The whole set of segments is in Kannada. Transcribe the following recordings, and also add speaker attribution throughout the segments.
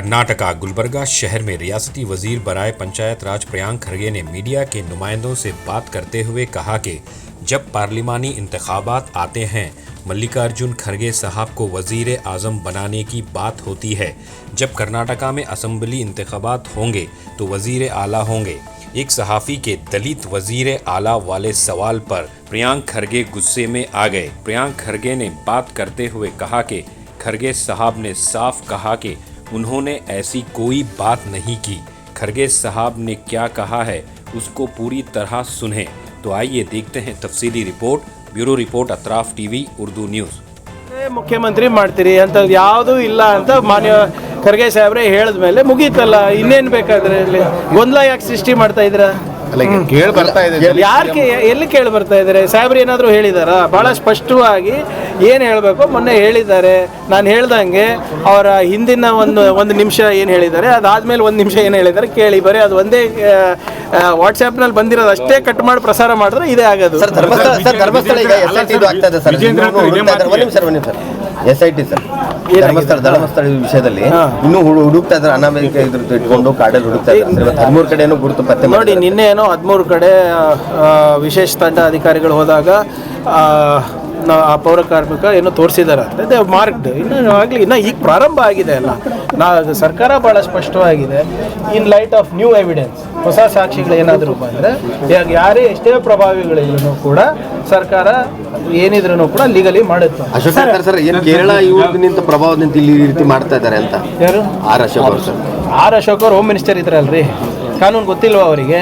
Speaker 1: कर्नाटका गुलबर्गा शहर में रियासती वजीर बराए पंचायत राज प्रियांक खरगे ने मीडिया के नुमाइंदों से बात करते हुए कहा कि जब पार्लिमानी इंतखाबात आते हैं मल्लिकार्जुन खरगे साहब को वजीर आज़म बनाने की बात होती है। जब कर्नाटका में असम्बली इंतखाबात होंगे तो वजीर आला होंगे। एक सहाफ़ी के दलित वजीर आला वाले सवाल पर प्रियांक खरगे गुस्से में आ गए। प्रियांक खरगे ने बात करते हुए कहा कि खरगे साहब ने साफ कहा कि उन्होंने ऐसी कोई बात नहीं की। खरगे साहब ने क्या कहा है उसको पूरी तरह सुने। तो आइए देखते हैं तफसीली report. Bureau report Atraf TV Urdu news.
Speaker 2: ಮುಖ್ಯಮಂತ್ರಿ ಮಾಡ್ತೀರಿ ಅಂತ ಯಾವುದೂ ಇಲ್ಲ ಅಂತ ಮಾನ್ಯ ಖರ್ಗೆ ಸಾಹೇಬ್ರೆ ಹೇಳಿದ ಮೇಲೆ ಮುಗೀತಲ್ಲ, ಇನ್ನೇನು ಬೇಕಾದ್ರೆ ಇಲ್ಲಿ ಗೊಂದಲ ಯಾಕೆ ಸೃಷ್ಟಿ ಮಾಡ್ತಾ ಇದ್ದೀರಾ?
Speaker 3: ಕೇಳಿ ಬರ್ತಾ ಇದೆ,
Speaker 2: ಯಾರಿಗೆ ಎಲ್ಲಿ ಕೇಳಿ ಬರ್ತಾ ಇದ್ದಾರೆ? ಸಾಹೇಬ್ರು ಏನಾದರೂ ಹೇಳಿದಾರ? ಭಾಳ ಸ್ಪಷ್ಟವಾಗಿ ಏನು ಹೇಳಬೇಕು ಮೊನ್ನೆ ಹೇಳಿದ್ದಾರೆ. ನಾನು ಹೇಳ್ದಂಗೆ ಅವರ ಹಿಂದಿನ ಒಂದು ನಿಮಿಷ ಏನು ಹೇಳಿದ್ದಾರೆ, ಅದಾದಮೇಲೆ ಒಂದು ನಿಮಿಷ ಏನು ಹೇಳಿದ್ದಾರೆ ಕೇಳಿ ಬರೀ ಅದು ಒಂದೇ ವಾಟ್ಸ್ಆ್ಯಪ್ನಲ್ಲಿ ಬಂದಿರೋದು ಅಷ್ಟೇ ಕಟ್ ಮಾಡಿ ಪ್ರಸಾರ ಮಾಡಿದ್ರೆ ಇದೇ ಆಗೋದು.
Speaker 3: ಧರ್ಮಸ್ಥಳ ಈಗ SIT ಆಗ್ತಾ ಇದೆ ಸರ್. SIT ಸರ್ ಧರ್ಮಸ್ಥಳ ವಿಷಯದಲ್ಲಿ ಇನ್ನೂ ಹುಡುಕ್ತಾ ಇದ್ದಾರೆ. ಅನಾಮಿಕ ಇದ್ರದ್ದು ಇಟ್ಕೊಂಡು ಕಾಡಲ್ಲಿ ಹುಡುಕ್ತಾ ಇದ್ದಾರೆ. 13 ಕಡೆನೂ ಗುರುತು ಪತ್ತೆ
Speaker 2: ನೋಡಿ. ನಿನ್ನೆ ಏನೋ 13 ಕಡೆ ವಿಶೇಷ ತಂಡ ಅಧಿಕಾರಿಗಳು ಹೋದಾಗ ಆ ಪೌರ ಕಾರ್ಮಿಕ ಏನೋ ತೋರಿಸಿದ್ದಾರೆ ಅಂತ ಮಾರ್ಕ್ಡ್. ಇನ್ನು ಈಗ ಪ್ರಾರಂಭ ಆಗಿದೆ ಅಲ್ಲ. ಸರ್ಕಾರ ಭಾಳ ಸ್ಪಷ್ಟವಾಗಿದೆ. ಇನ್ ಲೈಟ್ ಆಫ್ ನ್ಯೂ ಎವಿಡೆನ್ಸ್, ಹೊಸ ಸಾಕ್ಷಿಗಳು ಏನಾದರೂ ಬಂದರೆ ಯಾರೇ ಎಷ್ಟೇ ಪ್ರಭಾವಿಗಳಿಗೂ ಕೂಡ ಸರ್ಕಾರ ಏನಿದ್ರೂ ಕೂಡ ಲೀಗಲಿ ಮಾಡುತ್ತೆ.
Speaker 3: ಅಶೋಕ್ ಸರ್ ಏನು ಕೇರಳ ಇವ್ರದಿಂದ ಪ್ರಭಾವದಿಂದ ಇಲ್ಲಿ ಈ ರೀತಿ ಮಾಡ್ತಾ ಇದ್ದಾರೆ ಅಂತ
Speaker 2: ಯಾರು?
Speaker 3: ಆರ್ ಅಶೋಕ್
Speaker 2: ಅವ್ರು ಹೋಮ್ ಮಿನಿಸ್ಟರ್ ಇದ್ರಲ್ರಿ. ಕಾನೂನು ಗೊತ್ತಿಲ್ವ ಅವರಿಗೆ?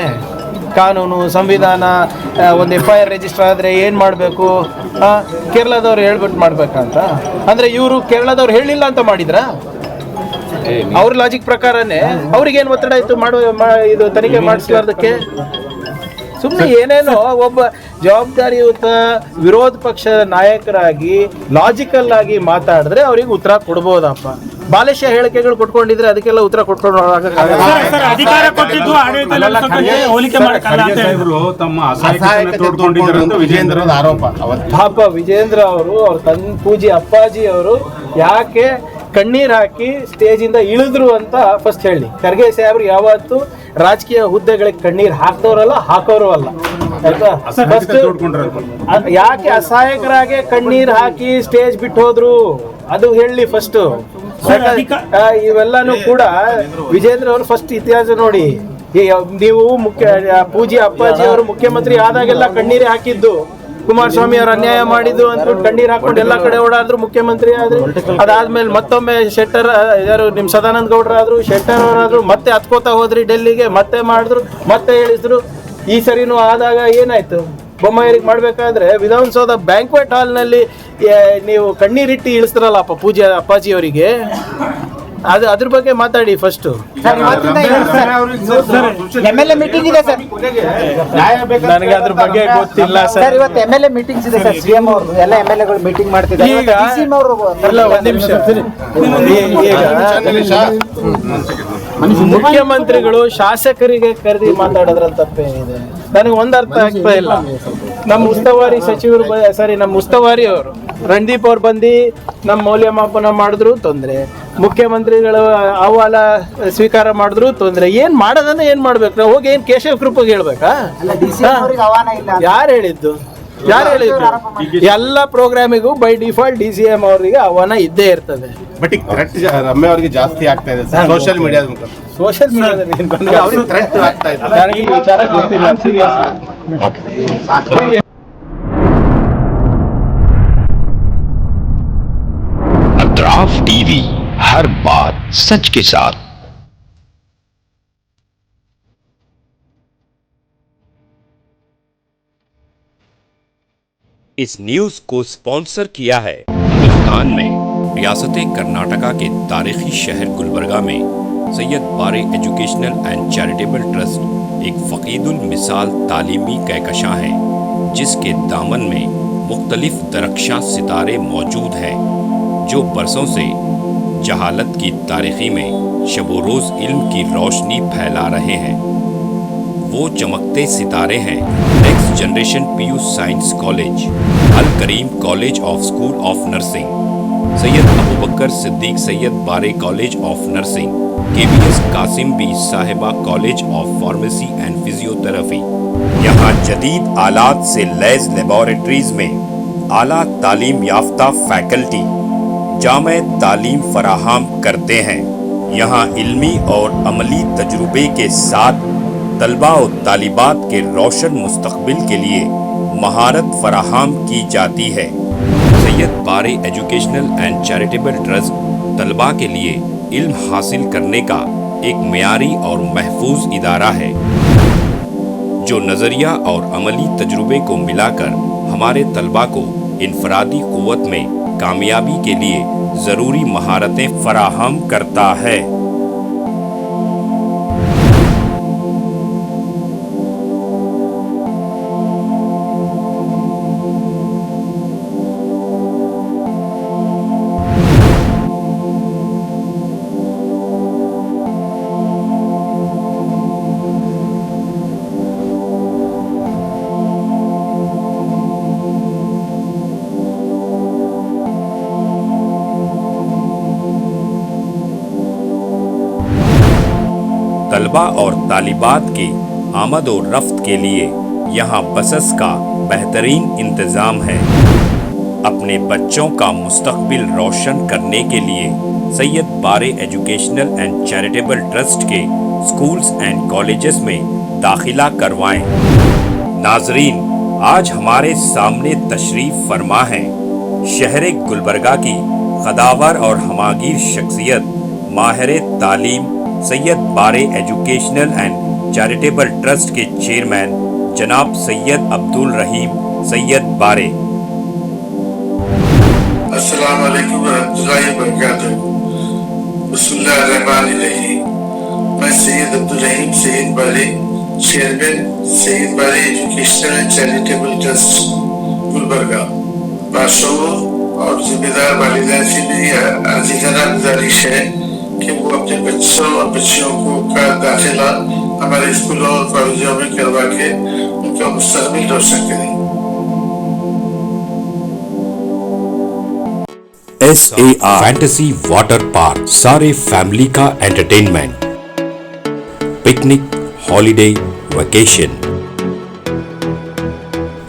Speaker 2: ಕಾನೂನು ಸಂವಿಧಾನ ಒಂದು FIR ರಿಜಿಸ್ಟರ್ ಆದರೆ ಏನು ಮಾಡಬೇಕು? ಕೇರಳದವ್ರು ಹೇಳ್ಬಿಟ್ಟು ಮಾಡ್ಬೇಕಂತ ಅಂದರೆ ಇವರು ಕೇರಳದವ್ರು ಹೇಳಿಲ್ಲ ಅಂತ ಮಾಡಿದ್ರಾ? ಅವ್ರ ಲಾಜಿಕ್ ಪ್ರಕಾರನೇ ಅವ್ರಿಗೇನು ಒತ್ತಡ ಇತ್ತು ಇದು ತನಿಖೆ ಮಾಡಿಸ್ಲಾರ್ದಕ್ಕೆ? ಸುಮ್ಮನೆ ಏನೇನೋ ಒಬ್ಬ ಜವಾಬ್ದಾರಿಯುತ ವಿರೋಧ ಪಕ್ಷದ ನಾಯಕರಾಗಿ ಲಾಜಿಕಲ್ ಆಗಿ ಮಾತಾಡಿದ್ರೆ ಅವ್ರಿಗೆ ಉತ್ತರ ಕೊಡ್ಬೋದಪ್ಪ. ಬಾಲಿಶ ಹೇಳಿಕೆಗಳು ಕೊಟ್ಕೊಂಡಿದ್ರೆ ಅದಕ್ಕೆಲ್ಲ ಉತ್ತರ ಕೊಟ್ಕೊಂಡು ಪಾಪ ವಿಜೇಂದ್ರ ಅವರು ಅವ್ರ ಪೂಜೆ ಅಪ್ಪಾಜಿ ಅವರು ಯಾಕೆ ಕಣ್ಣೀರ್ ಹಾಕಿ ಸ್ಟೇಜಿಂದ ಇಳಿದ್ರು ಅಂತ ಫಸ್ಟ್ ಹೇಳಿ. ಖರ್ಗೆ ಸಾಹೇಬ್ರು ಯಾವತ್ತು ರಾಜಕೀಯ ಹುದ್ದೆಗಳಿಗೆ ಕಣ್ಣೀರ್ ಹಾಕ್ದವ್ರಲ್ಲ, ಹಾಕೋರು ಅಲ್ಲ. ಆಯ್ತಾ? ಫಸ್ಟ್ ಯಾಕೆ ಅಸಹಾಯಕರಾಗೆ ಕಣ್ಣೀರ್ ಹಾಕಿ ಸ್ಟೇಜ್ ಬಿಟ್ಟು ಹೋದ್ರು ಅದು ಹೇಳಿ ಫಸ್ಟ್. ಇವೆಲ್ಲಾನು ಕೂಡ ವಿಜೇಂದ್ರ ಅವರು ಫಸ್ಟ್ ಇತಿಹಾಸ ನೋಡಿ. ನೀವು ಪೂಜೆ ಅಪ್ಪಾಜಿ ಅವರು ಮುಖ್ಯಮಂತ್ರಿ ಆದಾಗೆಲ್ಲ ಕಣ್ಣೀರೇ ಹಾಕಿದ್ದು. ಕುಮಾರಸ್ವಾಮಿ ಅವರು ಅನ್ಯಾಯ ಮಾಡಿದ್ದು ಅಂತ ಕಣ್ಣೀರ್ ಹಾಕೊಂಡು ಎಲ್ಲಾ ಕಡೆ ಓಡಾದ್ರು, ಮುಖ್ಯಮಂತ್ರಿ ಆದ್ರು. ಅದಾದ್ಮೇಲೆ ಮತ್ತೊಮ್ಮೆ ಶೆಟ್ಟರ್ ಯಾರು ನಿಮ್ ಸದಾನಂದ ಗೌಡ್ರಾದ್ರು, ಶೆಟ್ಟರ್ ಅವರಾದ್ರು, ಮತ್ತೆ ಹತ್ಕೋತಾ ಹೋದ್ರಿ ಡೆಲ್ಲಿಗೆ, ಮತ್ತೆ ಮಾಡಿದ್ರು, ಮತ್ತೆ ಹೇಳಿದ್ರು. ಈ ಸರಿನೂ ಆದಾಗ ಏನಾಯ್ತು? ಬೊಮ್ಮಾಯಿರಿಗೆ ಮಾಡ್ಬೇಕಾದ್ರೆ ವಿಧಾನಸೌಧ ಬ್ಯಾಂಕ್ವೆಟ್ ಹಾಲ್ನಲ್ಲಿ ನೀವು ಕಣ್ಣೀರಿಟ್ಟು ಇಳಿಸ್ತಾರಲ್ಲ ಪೂಜೆ ಅಪ್ಪಾಜಿ ಅವರಿಗೆ, ಅದ್ರ ಬಗ್ಗೆ ಮಾತಾಡಿ ಫಸ್ಟ್.
Speaker 4: MLA ಮೀಟಿಂಗ್ ಇದೆ ಸರ್.
Speaker 2: ನನಗೆ ಅದ್ರ ಬಗ್ಗೆ ಗೊತ್ತಿಲ್ಲ ಸರ್.
Speaker 4: ಇವತ್ತು MLA ಮೀಟಿಂಗ್ಸ್ ಇದೆ ಸರ್. CM ಅವರು ಎಲ್ಲ MLAಗಳು ಮೀಟಿಂಗ್ ಮಾಡ್ತಿದ್ದಾರೆ.
Speaker 2: ಈಗ ಒಂದ್ ನಿಮಿಷ. ಮುಖ್ಯಮಂತ್ರಿಗಳು ಶಾಸಕರಿಗೆ ಕರೆದಿ ಮಾತಾಡೋದ್ರಲ್ಲಿ ತಪ್ಪೇನಿದೆ? ನನಗೆ ಒಂದು ಅರ್ಥ ಆಗ್ತಾ ಇಲ್ಲ. ನಮ್ಮ ಉಸ್ತುವಾರಿ ಸಚಿವರು ನಮ್ಮ ಉಸ್ತುವಾರಿ ಅವರು ರಣದೀಪ್ ಅವ್ರು ಬಂದು ನಮ್ಮ ಮೌಲ್ಯಮಾಪನ ಮಾಡಿದ್ರು ತೊಂದರೆ, ಮುಖ್ಯಮಂತ್ರಿಗಳು ಅಹವಾಲ ಸ್ವೀಕಾರ ಮಾಡಿದ್ರು ತೊಂದರೆ. ಏನ್ ಮಾಡೋದನ್ನ ಏನ್ ಮಾಡ್ಬೇಕು? ನಾವು ಹೋಗಿ ಏನ್ ಕೇಶವ್ ಕೃಪಗೆ ಹೇಳ್ಬೇಕಾ? ಯಾರು ಹೇಳಿದ್ದು? ಎಲ್ಲ ಪ್ರೋಗ್ರಾಮಿಗೂ ಬೈ ಡಿಫಾಲ್ಟ್ DCM ಅವರಿಗೆ ಆಹ್ವಾನ ಇದ್ದೇ ಇರ್ತದೆ.
Speaker 3: ಬಟ್ ಈಗ ಥ್ರೆಟ್ ರಮ್ಯ ಅವರಿಗೆ ಜಾಸ್ತಿ ಆಗ್ತಾ ಇದೆ ಸೋಷಿಯಲ್ ಮೀಡಿಯಾದ ಮುಖಾಂತರ.
Speaker 2: ನನಗೆ ಈ ವಿಚಾರ ಗೊತ್ತಿಲ್ಲ.
Speaker 5: अतराफ टीवी, हर बात सच के साथ।
Speaker 1: इस न्यूज़ को स्पॉन्सर किया है हिंदुस्तान में रियासत कर्नाटका के तारीखी शहर गुलबर्गा में Syed Bare educational and charitable trust एक फ़कीदुल मिसाल तालीमी कहकशां है जिसके दामन में मुख्तलिफ दरख्शां सितारे मौजूद हैं जो बरसों से जहालत की तारीखी में शबो रोज़ इल्म की रोशनी फैला रहे हैं। वो चमकते सितारे हैं next generation PU science college, Al Kareem college of school of nursing, Syed Abu Bakr Siddiq Syed Bare college of nursing, KBS Kasim Bi Sahiba college of pharmacy and physiotherapy. यहाँ जदीद आलात से लैस लेबोरेटरीज में आला तालीम याफ्ता फैकल्टी जामे तालीम फराहम करते हैं। यहाँ इल्मी और अमली तजुर्बे के साथ तलबा और तालिबात के रोशन मुस्तकबिल के लिए महारत फराहम की जाती है। Syed Bare educational and charitable trust तलबा के लिए इल्म हासिल करने का एक मियारी और महफूज इदारा है जो नज़रिया और अमली तजुर्बे को मिलाकर हमारे तलबा को इनफरादी क़ुव्वत में कामयाबी के लिए ज़रूरी महारतें फराहम करता है। तलबा और तालिबात की आमद और रफ्त के लिए यहाँ बसेस का बेहतरीन इंतज़ाम है। अपने बच्चों का मुस्तकबिल रोशन करने के लिए Syed Bare educational and charitable trust के स्कूल्स एंड कॉलेजेस में दाखिला करवाएं। नाजरीन, आज हमारे सामने तशरीफ़ फरमा है शहर गुलबर्गा की कदावर और हमागीर शख्सियत माहिर तालीम Syed Bare educational and charitable trust के चेयरमैन जनाब सैयद अब्दुल रहीम सैयद बारे।
Speaker 6: अस्सलाम वालेकुम रहमतुल्लाहि व बरकातुहू। बिस्मिल्लाहिर्रहमानिर्रहीम। मैं सैयद अब्दुल रहीम सैयद बारे, chairman Syed Bare educational and charitable trust Gulbarga, बादशाहों और जिम्मेदार वालिदैन से मेरी अजीज़ाना गुजारिश है कि वो अपने बच्चों और बच्चियों को का दाखिला हमारे स्कूलों और कॉलेजों में करवा के उनका मुस्तकबिल रोशन करें।
Speaker 1: SAR फैंटेसी वाटर पार्क, सारे फैमिली का एंटरटेनमेंट, पिकनिक, हॉलिडे, वेकेशन,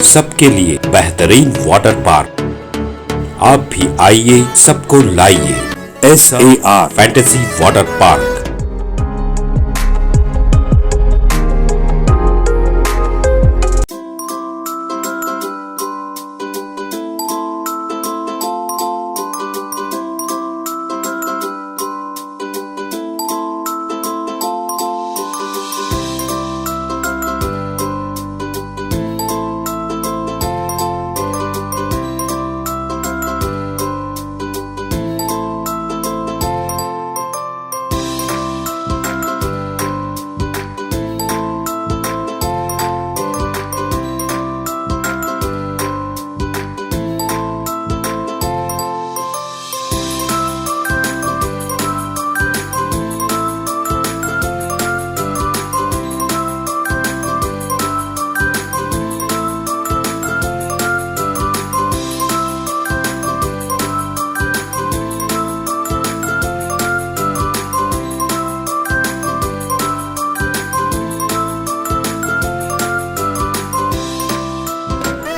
Speaker 1: सबके लिए बेहतरीन वाटर पार्क। आप भी आइए, सबको लाइए। SAR fantasy water park.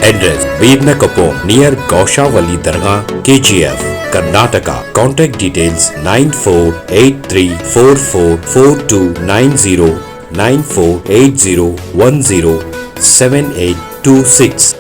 Speaker 1: Address Vednakapur near Gaushawali Dargah, KGF, Karnataka. Contact details 9483444290 9480107826.